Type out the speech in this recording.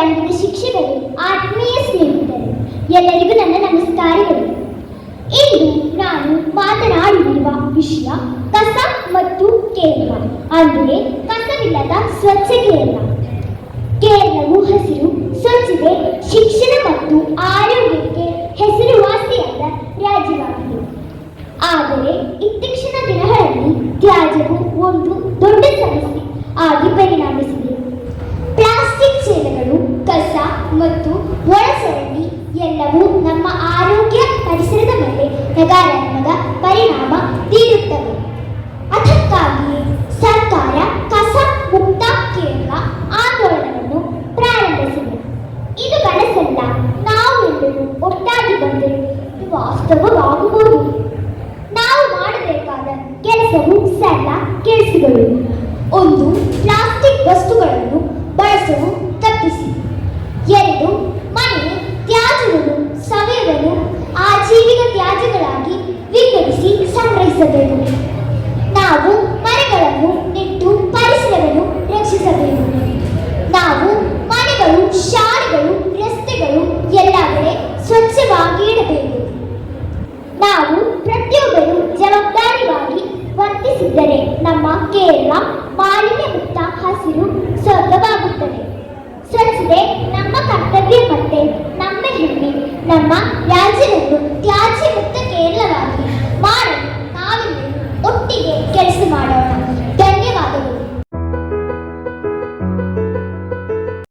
ರಂಗಿನ ಶಿಕ್ಷಕರು, ಆತ್ಮೀಯ ಸ್ನೇಹಿತರು, ಎಲ್ಲರಿಗೂ ನನ್ನ ನಮಸ್ಕಾರಗಳು. ಇಂದು ನಾನು ಮಾತನಾಡಲಿರುವ ವಿಷಯ ಕಸ ಮತ್ತು ಕೇರಳ, ಅಂದರೆ ಕಸವಿಲ್ಲದ ಸ್ವಚ್ಛ ಕೇರಳ. ಕೇರಳವು ಹಸಿರು, ಸ್ವಚ್ಛತೆ, ಶಿಕ್ಷಣ ಮತ್ತು ಆರೋಗ್ಯಕ್ಕೆ ಹೆಸರುವಾಸಿಯಾದ ರಾಜ್ಯವಾಗಿದೆ. ಆದರೆ ಇತ್ತೀಚಿನ ದಿನಗಳಲ್ಲಿ ತ್ಯಾಜ್ಯವು ಒಂದು ದೊಡ್ಡ ಸಮಸ್ಯೆ ಆಗಿ ಪರಿಣಮಿಸಿದೆ. ಪ್ಲಾಸ್ಟಿಕ್ ಚೀಲಗಳು, ಕಸ ಮತ್ತು ಒಳಚರಂಡಿ ಎಲ್ಲವೂ ನಮ್ಮ ಆರೋಗ್ಯ, ಪರಿಸರದ ಮೇಲೆ ನಕಾರಾತ್ಮಕ ಪರಿಣಾಮ ಬೀರುತ್ತವೆ. ಅದಕ್ಕಾಗಿಯೇ ಸರ್ಕಾರ ಕಸ ಮುಕ್ತ ಕೇರಳ ಆಂದೋಲನವನ್ನು ಪ್ರಾರಂಭಿಸಿದೆ. ಇದು ಕನಸಲ್ಲ, ನಾವೆಲ್ಲರೂ ಒಟ್ಟಾಗಿ ಬಂದರೆ ಇದು ವಾಸ್ತವವಾಗಬಹುದು. ನಾವು ಮಾಡಬೇಕಾದ ಕೆಲಸವು ಸಣ್ಣ ಕೆಲಸಗಳು. ಒಂದು, ಪ್ಲಾಸ್ಟಿಕ್ ವಸ್ತುಗಳನ್ನು ಬಳಸಲು ತಪ್ಪಿಸಿ. 2, ಮನೆ ತ್ಯಾಜ್ಯವನ್ನು ಸಾವಯವ ಆಜೀವಿಕ ತ್ಯಾಜ್ಯಗಳಾಗಿ ವಿಂಗಡಿಸಿ ಸಂಗ್ರಹಿಸಬೇಕು. ನಾವು ಮರಗಳನ್ನು ನೆಟ್ಟು ಪರಿಸರವನ್ನು ರಕ್ಷಿಸಬೇಕು. ನಾವು ಮನೆಗಳು, ಶಾಲೆಗಳು, ರಸ್ತೆಗಳು ಎಲ್ಲ ಕಡೆ ಸ್ವಚ್ಛವಾಗಿ ಇಡಬೇಕು. ನಾವು ಪ್ರತಿಯೊಬ್ಬರು ಜವಾಬ್ದಾರಿಯಾಗಿ ವರ್ತಿಸಿದ್ದರೆ ನಮ್ಮ ಕೇರಳ ಮಾಲಿನ್ಯ ಮುಕ್ತ ಹಸಿರು ಸ್ವರ್ಗವಾಗುತ್ತದೆ. ಸ್ವಚ್ಛತೆ